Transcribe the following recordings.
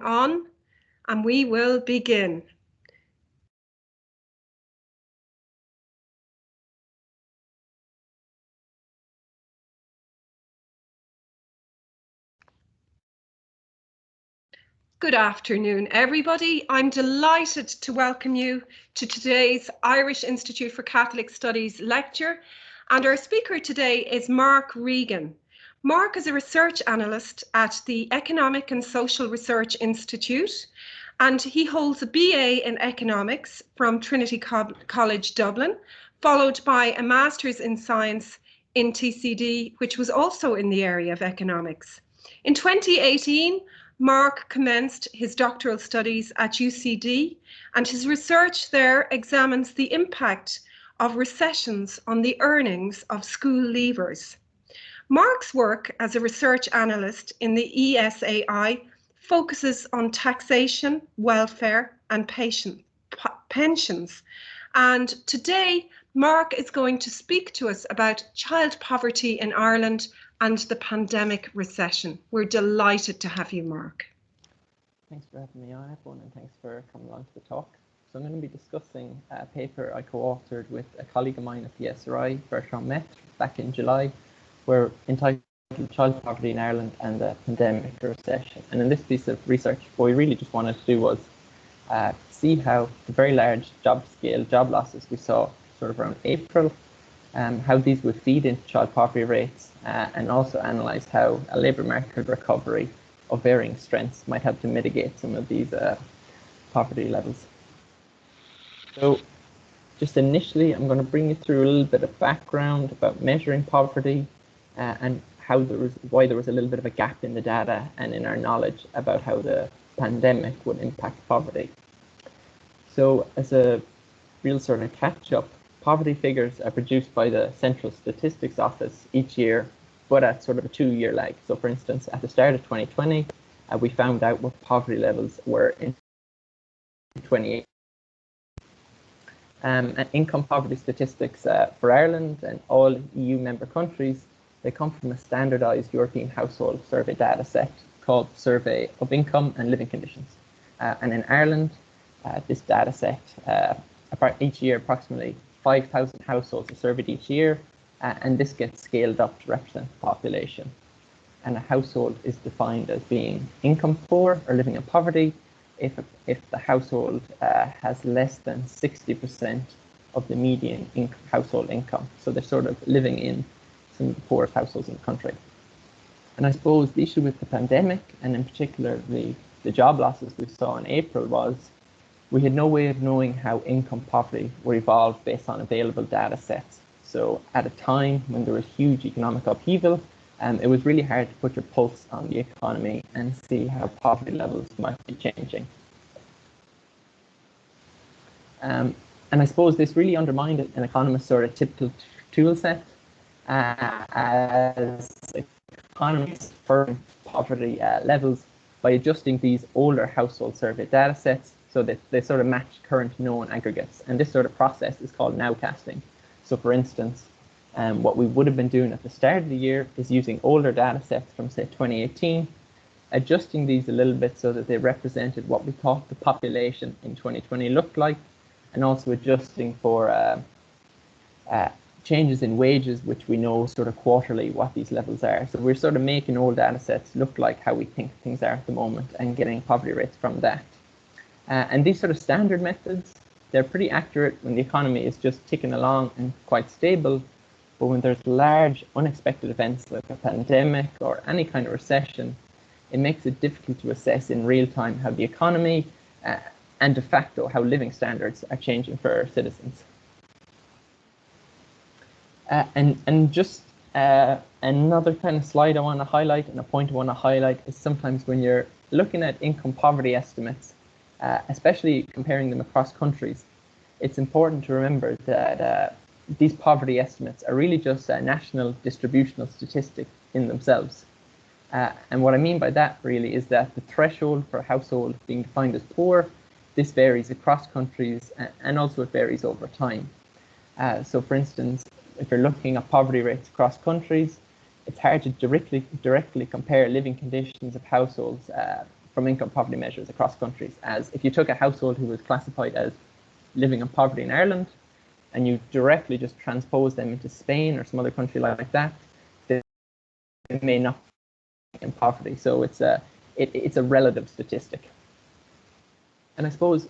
On, and we will begin. Good afternoon, everybody. I'm delighted to welcome you to today's Irish Institute for Catholic Studies lecture. And our speaker today is Mark Regan. Mark is a research analyst at the Economic and Social Research Institute, and he holds a BA in Economics from Trinity College Dublin, followed by a Master's in Science in TCD, which was also in the area of economics. In 2018, Mark commenced his doctoral studies at UCD, and his research there examines the impact of recessions on the earnings of school leavers. Mark's work as a research analyst in the ESRI focuses on taxation, welfare, and pensions. And today, Mark is going to speak to us about child poverty in Ireland and the pandemic recession. We're delighted to have you, Mark. Thanks for having me on, everyone, and thanks for coming along to the talk. So I'm going to be discussing a paper I co-authored with a colleague of mine at the ESRI, Bertrand, back in July, where entitled Child Poverty in Ireland and the Pandemic Recession. And in this piece of research, what we really just wanted to do was see how the very large job losses we saw sort of around April, how these would feed into child poverty rates, and also analyse how a labour market recovery of varying strengths might help to mitigate some of these poverty levels. So just initially, I'm going to bring you through a little bit of background about measuring poverty and why there was a little bit of a gap in the data and in our knowledge about how the pandemic would impact poverty. So as a real sort of catch-up, poverty figures are produced by the Central Statistics Office each year, but at sort of a 2-year lag. So for instance, at the start of 2020, we found out what poverty levels were in 2018. And income poverty statistics for Ireland and all EU member countries, they come from a standardised European household survey data set called Survey of Income and Living Conditions. And in Ireland, this data set, each year approximately 5,000 households are surveyed each year, and this gets scaled up to represent the population. And a household is defined as being income poor or living in poverty if the household has less than 60% of the median household income. So they're sort of living in some of the poorest households in the country. And I suppose the issue with the pandemic, and in particular the job losses we saw in April, was we had no way of knowing how income poverty would evolve based on available data sets. So at a time when there was huge economic upheaval, it was really hard to put your pulse on the economy and see how poverty levels might be changing. And I suppose this really undermined an economist's sort of typical tool set as economists firm poverty levels by adjusting these older household survey data sets so that they sort of match current known aggregates. And this sort of process is called nowcasting. So for instance, what we would have been doing at the start of the year is using older data sets from, say, 2018, adjusting these a little bit so that they represented what we thought the population in 2020 looked like, and also adjusting for changes in wages, which we know sort of quarterly what these levels are. So we're sort of making old data sets look like how we think things are at the moment and getting poverty rates from that. And these sort of standard methods, they're pretty accurate when the economy is just ticking along and quite stable. But when there's large unexpected events like a pandemic or any kind of recession, it makes it difficult to assess in real time how the economy and de facto how living standards are changing for our citizens. And just another kind of slide I want to highlight, and a point I want to highlight, is sometimes when you're looking at income poverty estimates, especially comparing them across countries, it's important to remember that these poverty estimates are really just a national distributional statistic in themselves. And what I mean by that really is that the threshold for a household being defined as poor, this varies across countries and also it varies over time. So for instance, if you're looking at poverty rates across countries, it's hard to directly compare living conditions of households from income poverty measures across countries, as if you took a household who was classified as living in poverty in Ireland and you directly just transpose them into Spain or some other country like that, they may not be in poverty. So it's a relative statistic. And I suppose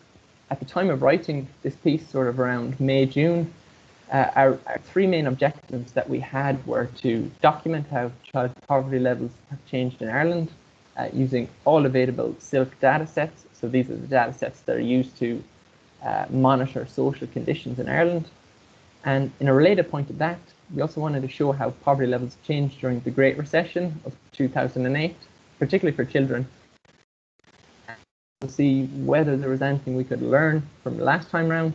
at the time of writing this piece, sort of around May, June, our three main objectives that we had were to document how child poverty levels have changed in Ireland using all available SILC data sets. So these are the data sets that are used to monitor social conditions in Ireland. And in a related point to that, we also wanted to show how poverty levels changed during the Great Recession of 2008, particularly for children, to see whether there was anything we could learn from the last time round,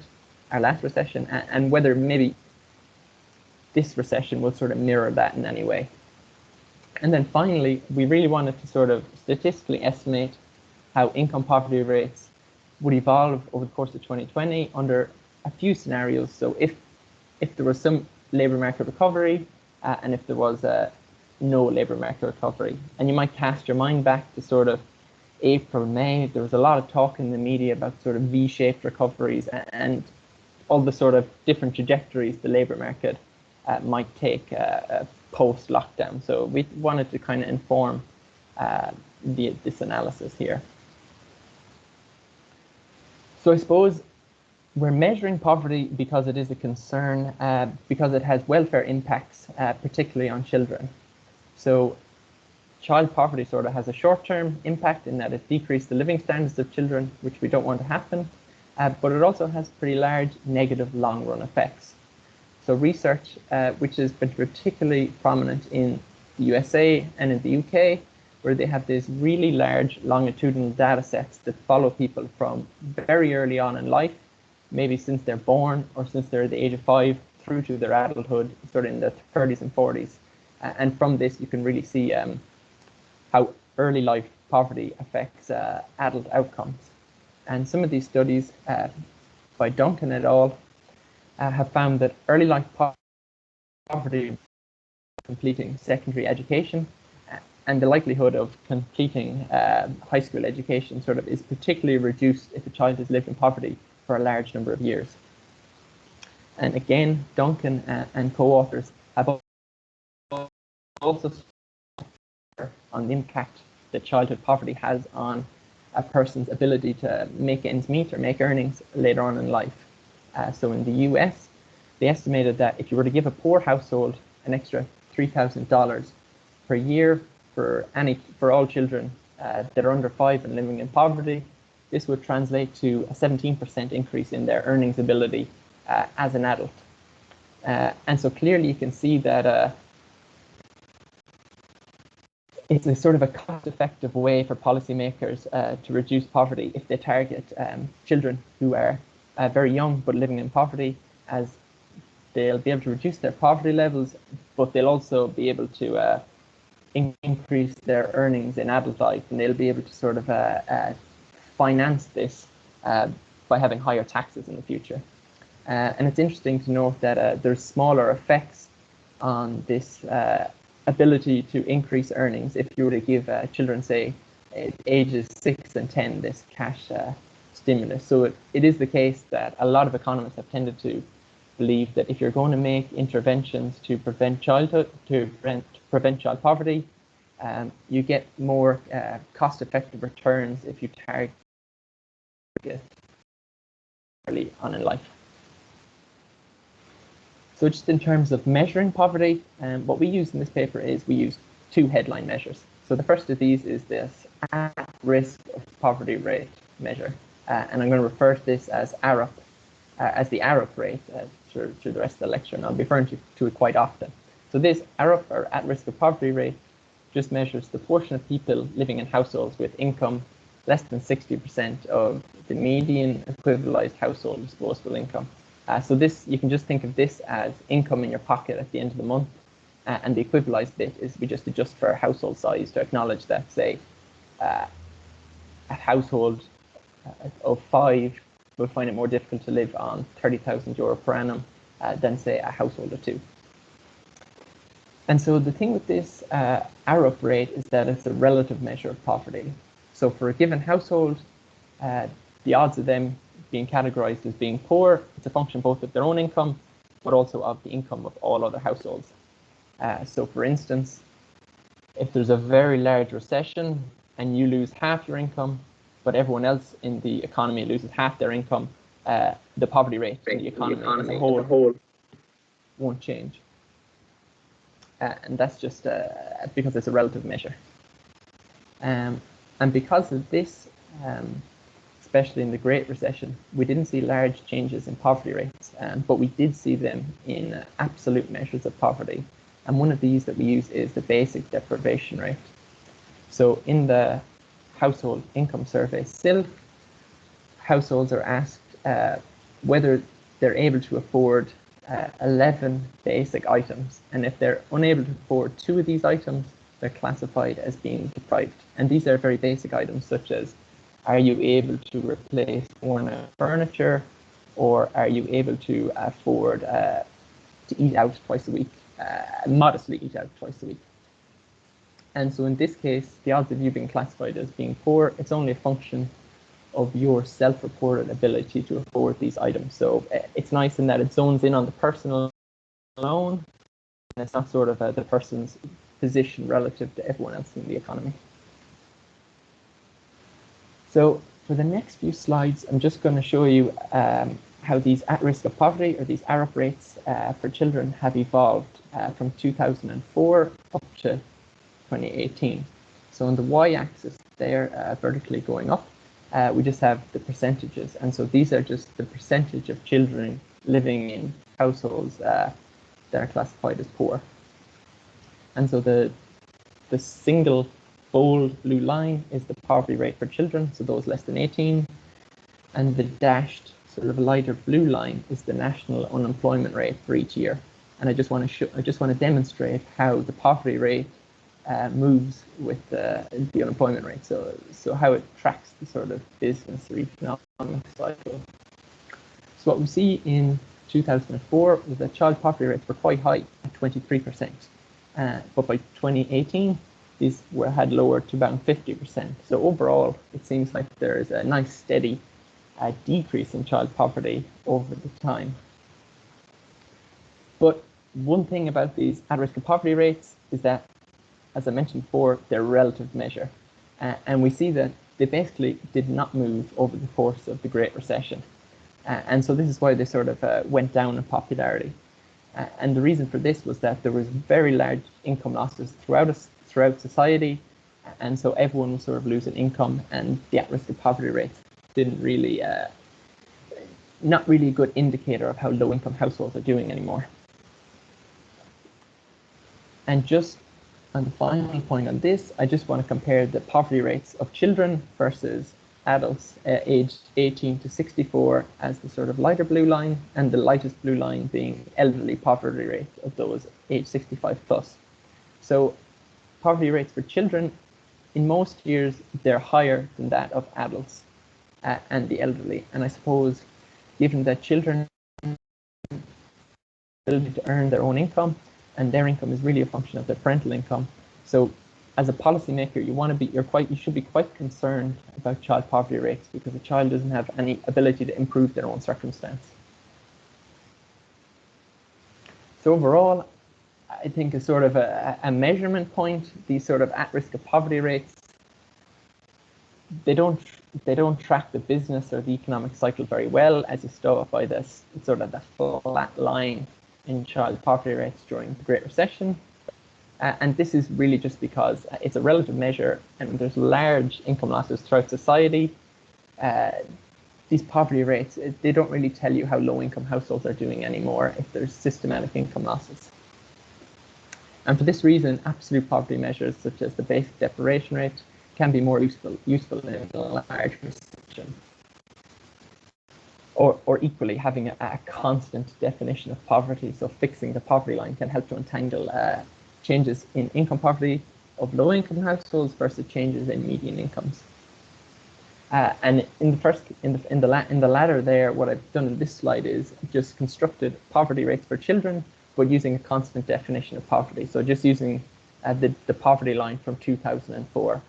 our last recession, and whether maybe this recession will sort of mirror that in any way. And then finally, we really wanted to sort of statistically estimate how income poverty rates would evolve over the course of 2020 under a few scenarios. So if there was some labour market recovery and if there was no labour market recovery. And you might cast your mind back to sort of April, May. There was a lot of talk in the media about sort of V-shaped recoveries and all the sort of different trajectories the labour market might take post-lockdown. So we wanted to kind of inform this analysis here. So I suppose we're measuring poverty because it is a concern, because it has welfare impacts, particularly on children. So child poverty sort of has a short-term impact in that it decreases the living standards of children, which we don't want to happen, but it also has pretty large negative long-run effects. So research, which has been particularly prominent in the USA and in the UK, where they have these really large longitudinal data sets that follow people from very early on in life, maybe since they're born or since they're at the age of 5 through to their adulthood, sort of in their 30s and 40s. And from this, you can really see how early life poverty affects adult outcomes. And some of these studies by Duncan et al. Have found that early life poverty, completing secondary education, and the likelihood of completing high school education sort of is particularly reduced if a child has lived in poverty for a large number of years. And again, Duncan and co-authors have also on the impact that childhood poverty has on a person's ability to make ends meet or make earnings later on in life. So in the US, they estimated that if you were to give a poor household an extra $3,000 per year for all children that are under 5 and living in poverty, this would translate to a 17% increase in their earnings ability as an adult. And so clearly you can see that it's a sort of a cost-effective way for policymakers to reduce poverty if they target children who are very young but living in poverty, as they'll be able to reduce their poverty levels, but they'll also be able to increase their earnings in adult life, and they'll be able to sort of finance this by having higher taxes in the future. And it's interesting to note that there's smaller effects on this ability to increase earnings if you were to give children, say, ages 6 and 10, this cash stimulus. So it is the case that a lot of economists have tended to believe that if you're going to make interventions to prevent child poverty, you get more cost-effective returns if you target early on in life. So just in terms of measuring poverty, what we use in this paper is we use 2 headline measures. So the first of these is this at-risk of poverty rate measure. And I'm going to refer to this as ARUP, as the ARUP rate through the rest of the lecture, and I'll be referring to it quite often. So this ARUP, or at-risk of poverty rate, just measures the portion of people living in households with income less than 60% of the median equivalized household disposable income. So this, you can just think of this as income in your pocket at the end of the month, and the equivalized bit is we just adjust for household size to acknowledge that, say, a household of 5 will find it more difficult to live on €30,000 per annum than, say, a household of 2. And so the thing with this ARUP rate is that it's a relative measure of poverty. So for a given household, the odds of them being categorized as being poor, it's a function both of their own income, but also of the income of all other households. So for instance, if there's a very large recession and you lose half your income, but everyone else in the economy loses half their income, the poverty rate in the economy as a whole won't change. And that's just because it's a relative measure. And because of this, especially in the Great Recession, we didn't see large changes in poverty rates, but we did see them in absolute measures of poverty. And one of these that we use is the basic deprivation rate. So in the household income survey, SILF, households are asked whether they're able to afford 11 basic items. And if they're unable to afford 2 of these items, they're classified as being deprived. And these are very basic items such as, are you able to replace worn out furniture, or are you able to afford to eat out twice a week, modestly eat out twice a week? And so in this case, the odds of you being classified as being poor, it's only a function of your self-reported ability to afford these items. So it's nice in that it zones in on the personal alone, and it's not sort of the person's position relative to everyone else in the economy. So for the next few slides, I'm just going to show you how these at risk of poverty, or these ARP rates for children, have evolved from 2004 up to 2018. So on the y-axis, they're vertically going up. We just have the percentages, and so these are just the percentage of children living in households that are classified as poor. And so the single bold blue line is the poverty rate for children, so those less than 18, and the dashed sort of lighter blue line is the national unemployment rate for each year. And I just want to demonstrate how the poverty rate moves with the unemployment rate, so how it tracks the sort of business or economic cycle. So what we see in 2004 was that child poverty rates were quite high at 23%, but by 2018 these had lowered to about 50%. So overall, it seems like there is a nice steady decrease in child poverty over the time. But one thing about these at-risk of poverty rates is that, as I mentioned before, they're a relative measure. And we see that they basically did not move over the course of the Great Recession. And so this is why they sort of went down in popularity. And the reason for this was that there was very large income losses throughout society. And so everyone was sort of losing income, and the at-risk of poverty rates didn't really, not really a good indicator of how low-income households are doing anymore. And just on the final point on this, I just want to compare the poverty rates of children versus adults aged 18 to 64 as the sort of lighter blue line, and the lightest blue line being elderly poverty rate of those aged 65 plus. So poverty rates for children, in most years, they're higher than that of adults and the elderly. And I suppose, given that children ability to earn their own income, and their income is really a function of their parental income. So as a policymaker, you should be quite concerned about child poverty rates, because a child doesn't have any ability to improve their own circumstance. So overall, I think a sort of a measurement point, these sort of at-risk of poverty rates, they don't track the business or the economic cycle very well, as you saw by this sort of the flat line in child poverty rates during the Great Recession. And this is really just because it's a relative measure, and there's large income losses throughout society. These poverty rates, they don't really tell you how low-income households are doing anymore if there's systematic income losses. And for this reason, absolute poverty measures such as the basic deprivation rate can be more useful in a large recession. Or equally, having a constant definition of poverty, so fixing the poverty line, can help to untangle changes in income poverty of low-income households versus changes in median incomes. And in the latter there, what I've done in this slide is just constructed poverty rates for children, but using a constant definition of poverty. So just using the poverty line from 2004.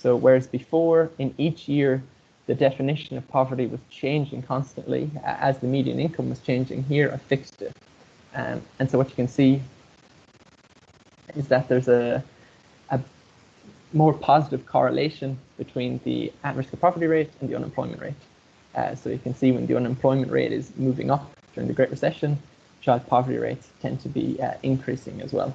So whereas before, in each year, the definition of poverty was changing constantly as the median income was changing, here I fixed it. And so what you can see is that there's a more positive correlation between the at-risk of poverty rate and the unemployment rate. So you can see when the unemployment rate is moving up during the Great Recession, child poverty rates tend to be increasing as well.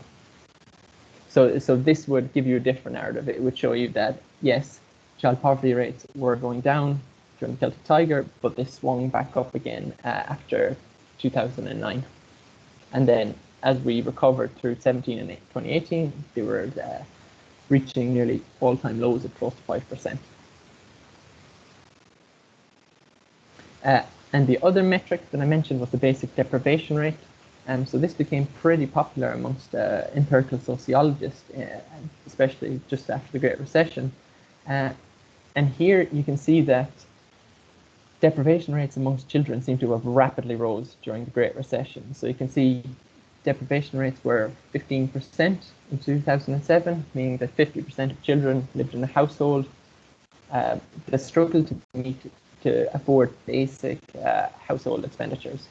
So this would give you a different narrative. It would show you that, yes, child poverty rates were going down during the Celtic Tiger, but they swung back up again after 2009. And then as we recovered through 2018, they were reaching nearly all-time lows of close to 5%. And the other metric that I mentioned was the basic deprivation rate. So this became pretty popular amongst empirical sociologists, especially just after the Great Recession. And here you can see that deprivation rates amongst children seem to have rapidly rose during the Great Recession. So you can see deprivation rates were 15% in 2007, meaning that 50% of children lived in a household that struggled to afford basic household expenditures.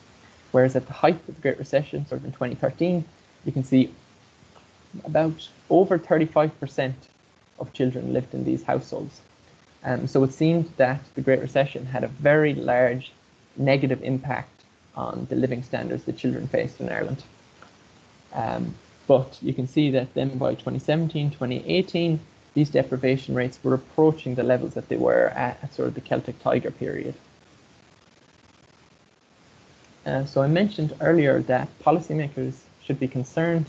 Whereas at the height of the Great Recession, sort of in 2013, you can see about over 35% of children lived in these households. So it seemed that the Great Recession had a very large negative impact on the living standards that children faced in Ireland. But you can see that then by 2017, 2018, these deprivation rates were approaching the levels that they were at sort of the Celtic Tiger period. So I mentioned earlier that policymakers should be concerned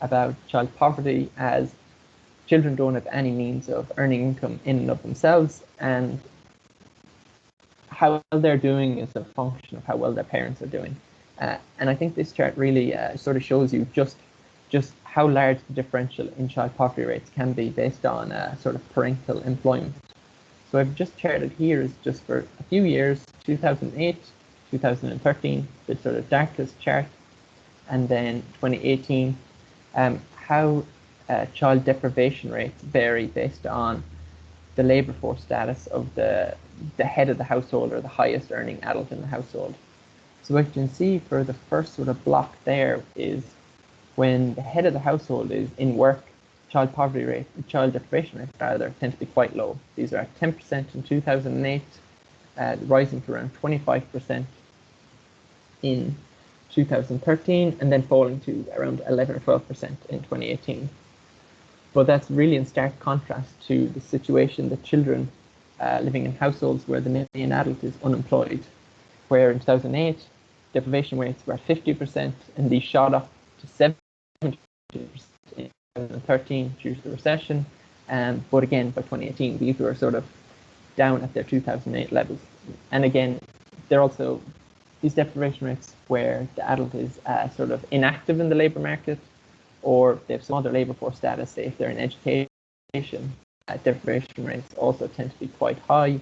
about child poverty as children don't have any means of earning income in and of themselves, and how well they're doing is a function of how well their parents are doing. And I think this chart really sort of shows you just how large the differential in child poverty rates can be based on sort of parental employment. So I've just charted here is just for a few years, 2008, 2013, the sort of darkest chart, and then 2018, how child deprivation rates vary based on the labour force status of the head of the household or the highest earning adult in the household. So what you can see for the first sort of block there is when the head of the household is in work, child deprivation rates rather tend to be quite low. These are at 10% in 2008, rising to around 25% in 2013, and then falling to around 11 or 12% in 2018. But that's really in stark contrast to the situation that children living in households where the main adult is unemployed, where in 2008, deprivation rates were at 50%, and these shot up to 70% in 2013 due to the recession. But again, by 2018, these were sort of down at their 2008 levels. And again, they're also these deprivation rates where the adult is sort of inactive in the labour market, or they have some other labour force status, say if they're in education, deprivation rates also tend to be quite high.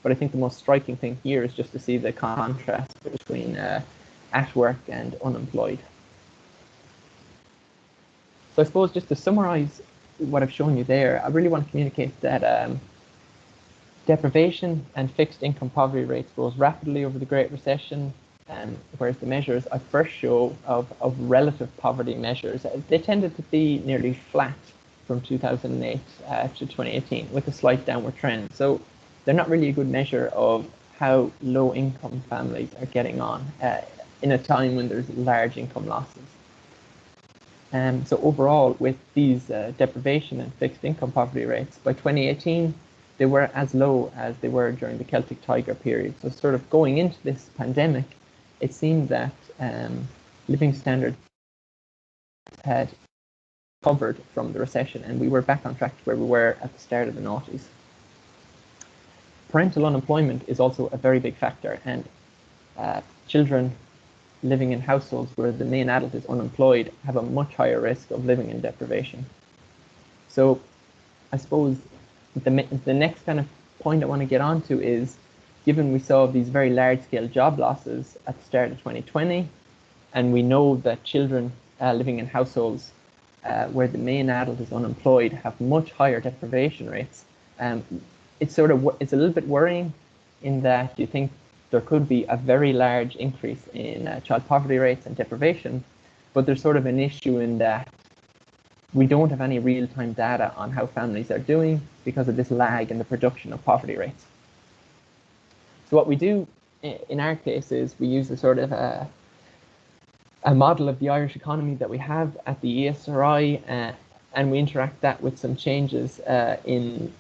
But I think the most striking thing here is just to see the contrast between at work and unemployed. So I suppose just to summarise what I've shown you there, I really want to communicate that deprivation and fixed income poverty rates rose rapidly over the Great Recession, whereas the measures I first show of relative poverty measures, they tended to be nearly flat from 2008 to 2018 with a slight downward trend. So they're not really a good measure of how low income families are getting on in a time when there's large income losses. So overall, with these deprivation and fixed income poverty rates, by 2018, they were as low as they were during the Celtic Tiger period. So sort of going into this pandemic, it seemed that living standards had recovered from the recession, and we were back on track to where we were at the start of the noughties. Parental unemployment is also a very big factor, and children living in households where the main adult is unemployed have a much higher risk of living in deprivation. So I suppose the next kind of point I want to get onto is, given we saw these very large-scale job losses at the start of 2020, and we know that children living in households where the main adult is unemployed have much higher deprivation rates, It's a little bit worrying in that you think there could be a very large increase in child poverty rates and deprivation, but there's sort of an issue in that we don't have any real-time data on how families are doing because of this lag in the production of poverty rates. So what we do in our case is we use a sort of a model of the Irish economy that we have at the ESRI, and we interact that with some changes in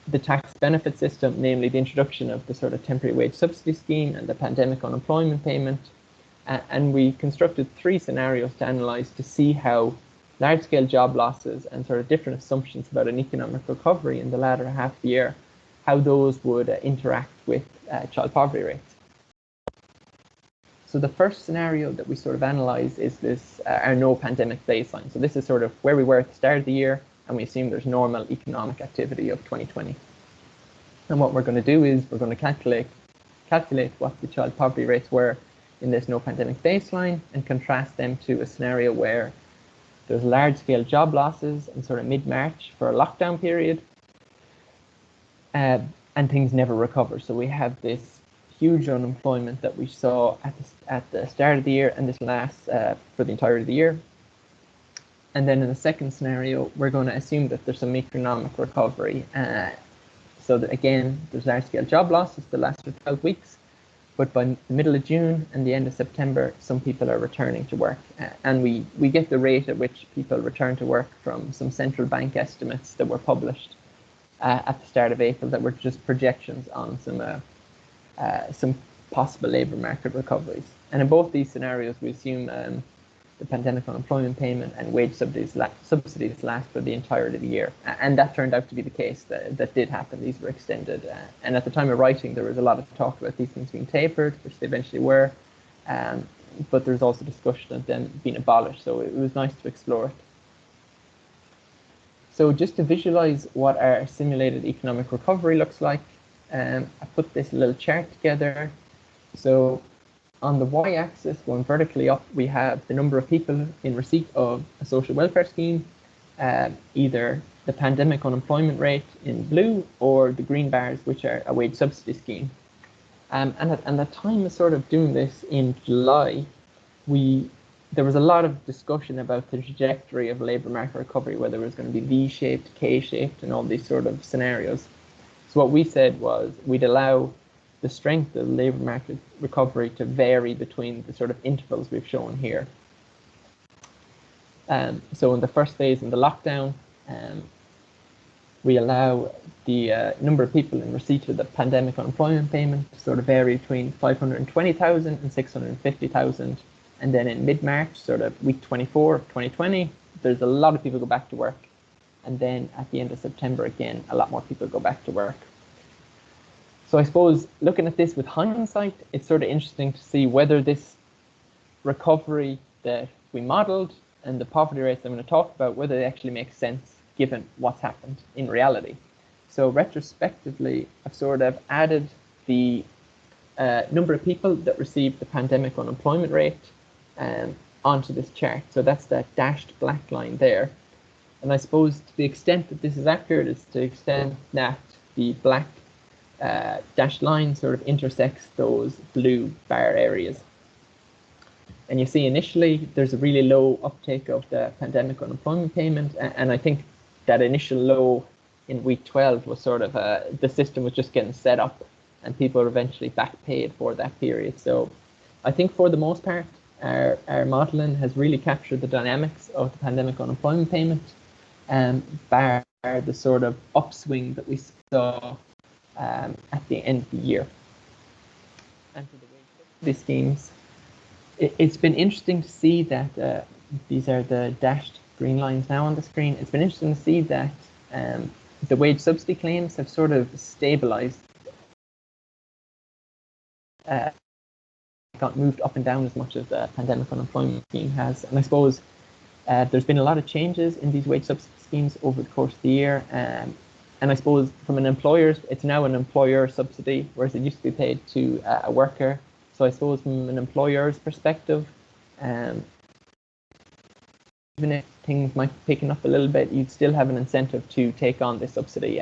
the tax benefit system, namely the introduction of the sort of temporary wage subsidy scheme and the pandemic unemployment payment. And we constructed 3 scenarios to analyse to see how large-scale job losses and sort of different assumptions about an economic recovery in the latter half of the year, how those would interact with child poverty rates. So the first scenario that we sort of analyse is this our no pandemic baseline. So this is sort of where we were at the start of the year, and we assume there's normal economic activity of 2020. And what we're going to do is we're going to calculate what the child poverty rates were in this no pandemic baseline and contrast them to a scenario where there's large-scale job losses in sort of mid-March for a lockdown period, and things never recover. So we have this huge unemployment that we saw at the start of the year, and this lasts for the entirety of the year. And then in the second scenario, we're going to assume that there's some economic recovery. So that again, there's large-scale job losses that last for 12 weeks. But by the middle of June and the end of September, some people are returning to work. And we get the rate at which people return to work from some central bank estimates that were published at the start of April that were just projections on some possible labour market recoveries. And in both these scenarios, we assume the pandemic unemployment payment and wage subsidies last for the entirety of the year. And that turned out to be the case. That did happen. These were extended. And at the time of writing, there was a lot of talk about these things being tapered, which they eventually were. But there's also discussion of them being abolished. So it was nice to explore it. So just to visualize what our simulated economic recovery looks like, I put this little chart together. So on the y-axis, going vertically up, we have the number of people in receipt of a social welfare scheme, either the pandemic unemployment rate in blue or the green bars, which are a wage subsidy scheme. And at the time of sort of doing this in July, there was a lot of discussion about the trajectory of labour market recovery, whether it was going to be V-shaped, K-shaped, and all these sort of scenarios. So what we said was we'd allow the strength of the labour market recovery to vary between the sort of intervals we've shown here. So in the first phase in the lockdown, we allow the number of people in receipt of the pandemic unemployment payment to sort of vary between 520,000 and 650,000. And then in mid-March, sort of week 24 of 2020, there's a lot of people go back to work. And then at the end of September, again, a lot more people go back to work. So I suppose looking at this with hindsight, it's sort of interesting to see whether this recovery that we modeled and the poverty rates I'm going to talk about, whether they actually make sense given what's happened in reality. So retrospectively, I've sort of added the number of people that received the pandemic unemployment rate onto this chart. So that's that dashed black line there. And I suppose to the extent that this is accurate is to the extent that the black dashed line sort of intersects those blue bar areas. And you see initially there's a really low uptake of the pandemic unemployment payment, and I think that initial low in week 12 was sort of the system was just getting set up and people were eventually back paid for that period. So I think for the most part our modelling has really captured the dynamics of the pandemic unemployment payment, bar the sort of upswing that we saw at the end of the year. And for the wage subsidy schemes, it's been interesting to see that these are the dashed green lines now on the screen. It's been interesting to see that the wage subsidy claims have sort of stabilized, not moved up and down as much as the pandemic unemployment scheme has. And I suppose there's been a lot of changes in these wage subsidy schemes over the course of the year. And I suppose from an employer's, it's now an employer subsidy, whereas it used to be paid to a worker. So I suppose from an employer's perspective, even if things might be picking up a little bit, you'd still have an incentive to take on this subsidy.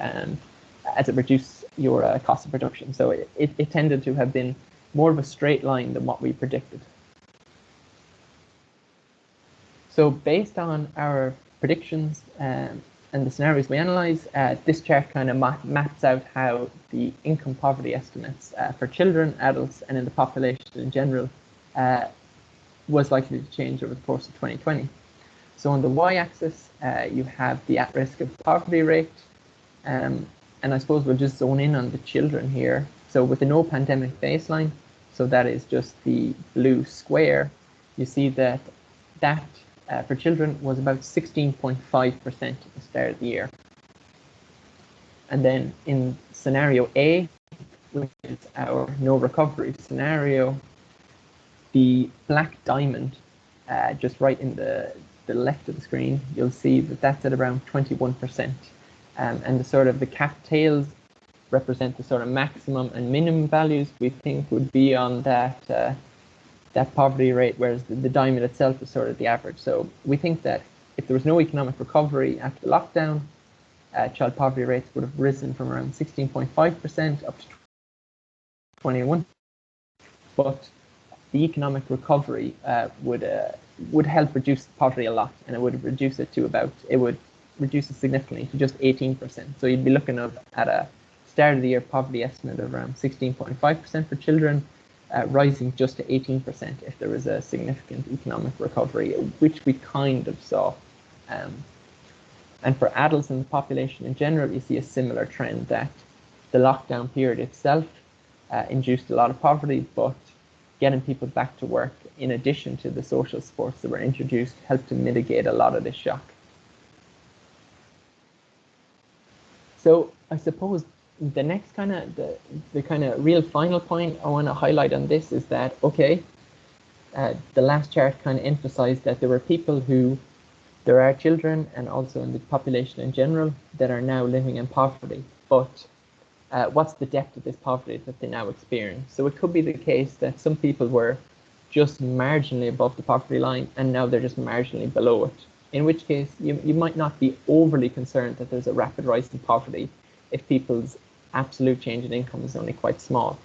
as it reduced your cost of production. So it tended to have been more of a straight line than what we predicted. So based on our predictions and the scenarios we analyze, this chart kind of maps out how the income poverty estimates for children, adults, and in the population in general was likely to change over the course of 2020. So on the y-axis, you have the at-risk of poverty rate, and I suppose we'll just zone in on the children here. So with the no pandemic baseline, so that is just the blue square, you see that for children was about 16.5% at the start of the year. And then in scenario A, which is our no recovery scenario, the black diamond, just right in the left of the screen, you'll see that that's at around 21%. And the sort of the cap tails represent the sort of maximum and minimum values we think would be on that poverty rate, whereas the diamond itself is sort of the average. So we think that if there was no economic recovery after the lockdown, child poverty rates would have risen from around 16.5% up to 21%. But the economic recovery would help reduce poverty a lot, and it would reduce it significantly to just 18%. So you'd be looking at a start of the year poverty estimate of around 16.5% for children, rising just to 18% if there was a significant economic recovery, which we kind of saw. And for adults in the population in general, you see a similar trend that the lockdown period itself induced a lot of poverty, but getting people back to work, in addition to the social supports that were introduced, helped to mitigate a lot of this shock. So I suppose the next kind of the kind of real final point I want to highlight on this is that, okay, the last chart kind of emphasized that there are children and also in the population in general that are now living in poverty, but what's the depth of this poverty that they now experience? So it could be the case that some people were just marginally above the poverty line and now they're just marginally below it, in which case you might not be overly concerned that there's a rapid rise in poverty if people's absolute change in income is only quite small.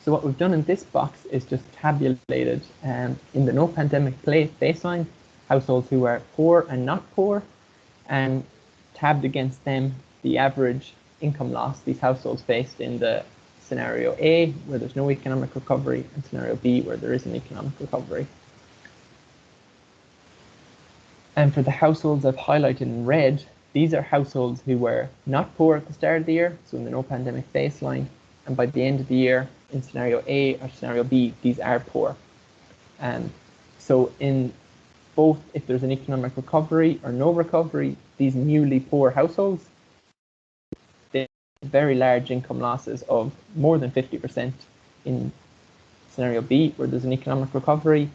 So what we've done in this box is just tabulated in the no pandemic baseline households who are poor and not poor, and tabbed against them the average income loss these households faced in the scenario A, where there's no economic recovery, and scenario B, where there is an economic recovery. And for the households I've highlighted in red, these are households who were not poor at the start of the year, so in the no pandemic baseline, and by the end of the year, in scenario A or scenario B, these are poor. So in both, if there's an economic recovery or no recovery, these newly poor households, they have very large income losses of more than 50% in scenario B, where there's an economic recovery,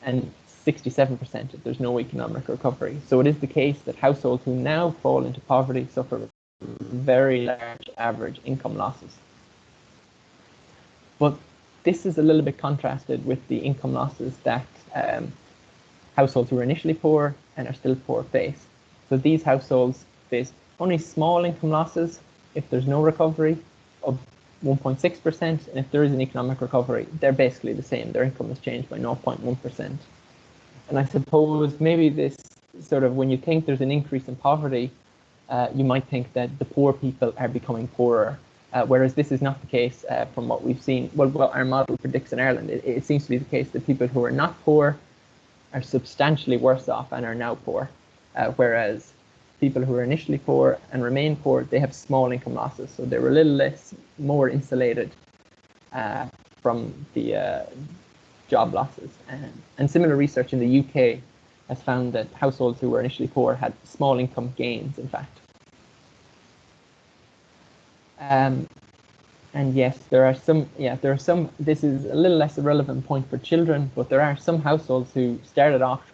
and 67% if there's no economic recovery. So it is the case that households who now fall into poverty suffer very large average income losses. But this is a little bit contrasted with the income losses that households who were initially poor and are still poor face. So these households face only small income losses if there's no recovery of 1.6%, and if there is an economic recovery, they're basically the same. Their income has changed by 0.1%. And I suppose maybe this sort of, when you think there's an increase in poverty, you might think that the poor people are becoming poorer, whereas this is not the case from what we've seen. Well, what our model predicts in Ireland, it seems to be the case that people who are not poor are substantially worse off and are now poor, whereas people who are initially poor and remain poor, they have small income losses, so they're a little more insulated from the job losses. And similar research in the UK has found that households who were initially poor had small income gains, in fact. And yes, there are some, this is a little less a relevant point for children, but there are some households who started off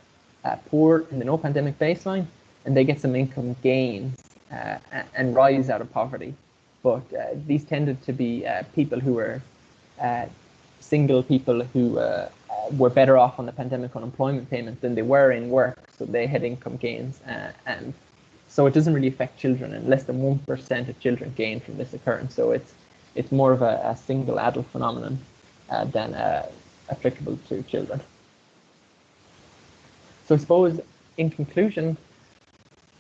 poor in the no pandemic baseline, and they get some income gains and rise out of poverty. But these tended to be people who were single people who were better off on the pandemic unemployment payment than they were in work, so they had income gains and So it doesn't really affect children, and less than 1% of children gain from this occurrence. So it's more of a single adult phenomenon than applicable to children. So I suppose in conclusion,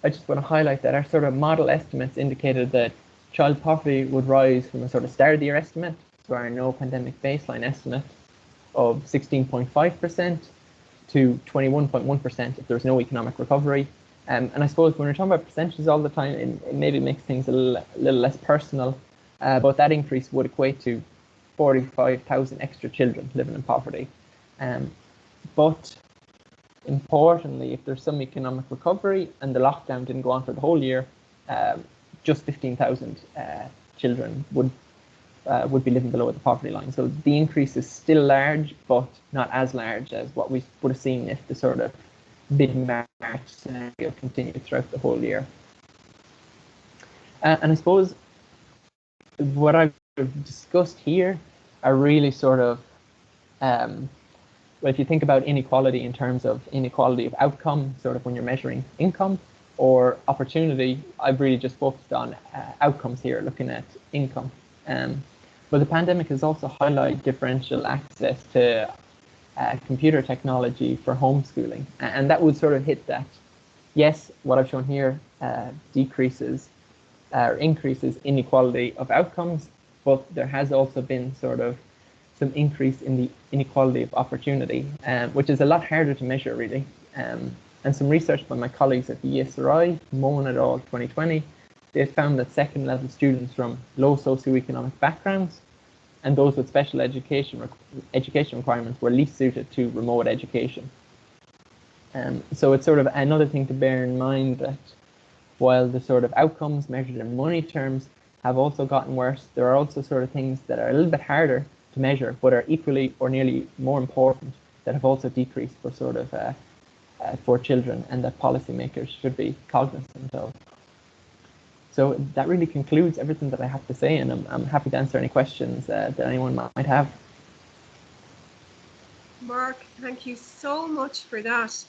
I just want to highlight that our sort of model estimates indicated that child poverty would rise from a sort of start of the year estimate, so our no pandemic baseline estimate of 16.5% to 21.1% if there's no economic recovery. And I suppose when we're talking about percentages all the time, it maybe makes things a little less personal, but that increase would equate to 45,000 extra children living in poverty. But importantly, if there's some economic recovery and the lockdown didn't go on for the whole year, just 15,000 children would be living below the poverty line. So the increase is still large, but not as large as what we would have seen if the sort of mid-March scenario continued throughout the whole year. And I suppose what I've discussed here are really sort of, well, if you think about inequality in terms of inequality of outcome, sort of when you're measuring income or opportunity, I've really just focused on outcomes here, looking at income. But the pandemic has also highlighted differential access to computer technology for homeschooling, and that would sort of hit that. Yes, what I've shown here decreases or increases inequality of outcomes, but there has also been sort of some increase in the inequality of opportunity, which is a lot harder to measure really. And some research by my colleagues at the ESRI, Moen et al. 2020, they found that second level students from low socioeconomic backgrounds and those with special education requirements were least suited to remote education. So it's sort of another thing to bear in mind that while the sort of outcomes measured in money terms have also gotten worse, there are also sort of things that are a little bit harder to measure, but are equally or nearly more important that have also decreased for sort of for children, and that policymakers should be cognizant of. So that really concludes everything that I have to say, and I'm happy to answer any questions that anyone might have. Mark, thank you so much for that.